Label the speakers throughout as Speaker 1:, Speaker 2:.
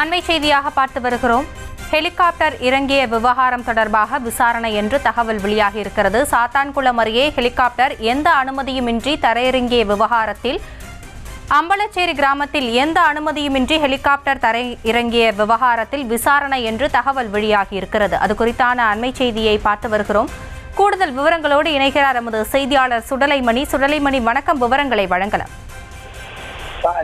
Speaker 1: அண்மை செய்தியாக பார்த்து வருகிறோம். ஹெலிகாப்டர் இறங்கிய விவகாரம் தொடர்பாக விசாரணை என்று தகவல் வெளியாகி இருக்கிறது. சாத்தான்குளம் அருகே ஹெலிகாப்டர் எந்த அனுமதியுமின்றி தரையிறங்கிய விவகாரத்தில் அம்பலச்சேரி கிராமத்தில் எந்த அனுமதியுமின்றி ஹெலிகாப்டர் தரை இறங்கிய விவகாரத்தில் விசாரணை என்று தகவல் வெளியாகி இருக்கிறது. அது குறித்தான அண்மை செய்தியை பார்த்து வருகிறோம். கூடுதல் விவரங்களோடு இணைகிறார் எமது செய்தியாளர் சுடலைமணி. சுடலைமணி, வணக்கம். விவரங்களை வழங்கலாம்.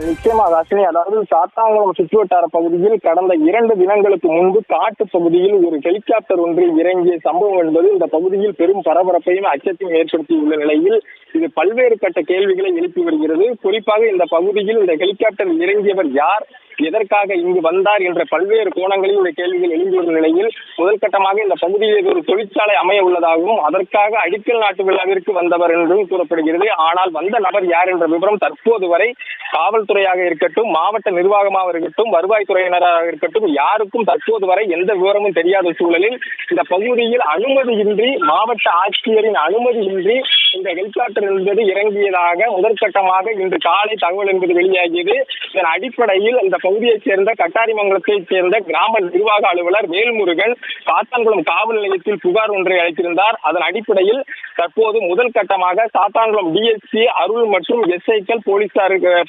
Speaker 2: நிச்சயமாக அஸ்வினி, அதாவது சாத்தான்குளம் சுற்றுவட்டார பகுதியில் கடந்த 2 தினங்களுக்கு முன்பு காட்டு பகுதியில் ஒரு ஹெலிகாப்டர் ஒன்று இறங்கிய சம்பவம் என்பது இந்த பகுதியில் பெரும் பரபரப்பையும் அச்சத்தையும் ஏற்படுத்தியுள்ள நிலையில் இது பல்வேறு கட்ட கேள்விகளை எழுப்பி வருகிறது. குறிப்பாக இந்த பகுதியில் இந்த ஹெலிகாப்டர் இறங்கியவர் யார், எதற்காக இங்கு வந்தார் என்ற பல்வேறு கோணங்களில் இந்த கேள்விகள் எழுந்து வரும் நிலையில் முதல் கட்டமாக இந்த பகுதியில் ஒரு தொழிற்சாலை அமைய உள்ளதாகவும் அதற்காக அடிக்கல் நாட்டு விழாவிற்கு வந்தவர் என்றும் கூறப்படுகிறது. ஆனால் வந்த நபர் யார் என்ற விவரம் தற்போது வரை காவல்துறையாக இருக்கட்டும், மாவட்ட நிர்வாகமாக இருக்கட்டும், வருவாய்த்துறையினராக இருக்கட்டும், யாருக்கும் தற்போது வரை எந்த விவரமும் தெரியாத சூழலில் இந்த பகுதியில் அனுமதியின்றி, மாவட்ட ஆட்சியரின் அனுமதியின்றி இந்த ஹெலிகாப்டர் என்பது இறங்கியதாக முதற்கட்டமாக இன்று காலை தகவல் என்பது வெளியாகியது. இதன் அடிப்படையில் இந்த பகுதியைச் சேர்ந்த கட்டாரிமங்கலத்தைச் சேர்ந்த கிராம நிர்வாக அலுவலர் வேல்முருகன் சாத்தான்குளம் காவல் நிலையத்தில் புகார் ஒன்றை அளித்திருந்தார். அதன் அடிப்படையில் தற்போது முதல் கட்டமாக சாத்தான்குளம் டிஎஸ்பி அருள் மற்றும் எஸ்ஐக்கள்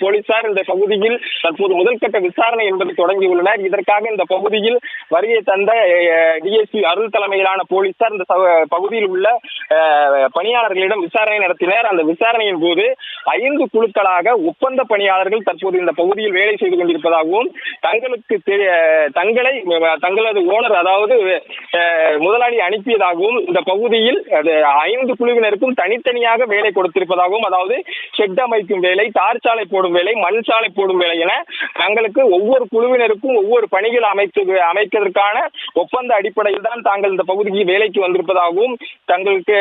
Speaker 2: போலீசார் இந்த பகுதியில் தற்போது முதல் கட்ட விசாரணை என்பதை தொடங்கியுள்ளனர். இதற்காக இந்த பகுதியில் வருகை தந்த டிஎஸ்பி அருள் தலைமையிலான போலீசார் இந்த பகுதியில் உள்ள பணியாளர்களிடம் விசாரணை நடத்தினர். அந்த விசாரணையின் போது 5 குழுக்களாக ஒப்பந்த பணியாளர்கள் தற்போது இந்த பகுதியில் வேலை செய்து கொண்டிருப்பதாகவும் தங்களது ஓனர் அதாவது முதலாளி அனுப்பியதாகவும் இந்த பகுதியில் 5 குழுவினருக்கும் தனித்தனியாக வேலை கொடுத்திருப்பதாகவும், அதாவது ஷெட் அமைக்கும் வேலை, தார் சாலை போடும் வேலை, மண் சாலை போடும் வேலை என தங்களுக்கு ஒவ்வொரு குழுவினருக்கும் ஒவ்வொரு பணிகள் அமைப்பதற்கான ஒப்பந்த அடிப்படையில் தான் தாங்கள் இந்த பகுதிக்கு வேலைக்கு வந்திருப்பதாகவும், தங்களுக்கு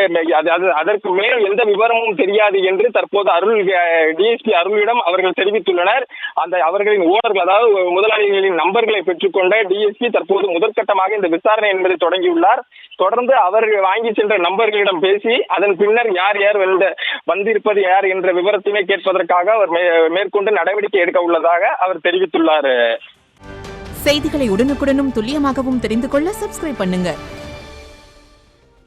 Speaker 2: அதற்கு மேல் எந்த விவரமும் தெரியாது என்று தற்போது டிஎஸ்பி அருளிடம் அவர்கள் தெரிவித்துள்ளனர். அவர்களின் ஓனர்கள் அதாவது முதலாளிகளின் நம்பர்களை பெற்றுக்கொண்ட டிஎஸ்பி தற்போது முதற்கட்டமாக இந்த விசாரணை என்பதை தொடங்கியுள்ளார். தொடர்ந்து அவர்கள் வாங்கி சென்ற நம்பர்களிடம் பேசி அதன் பின்னர் யார் யார் வந்திருப்பது யார் என்ற விவரத்தினை கேட்பதற்காக அவர் மேற்கொண்டு நடவடிக்கை எடுக்க உள்ளதாக அவர் தெரிவித்துள்ளார்.
Speaker 3: செய்திகளை உடனுக்குடனும் துல்லியமாகவும் தெரிந்து கொள்ள சப்ஸ்கிரைப் பண்ணுங்க.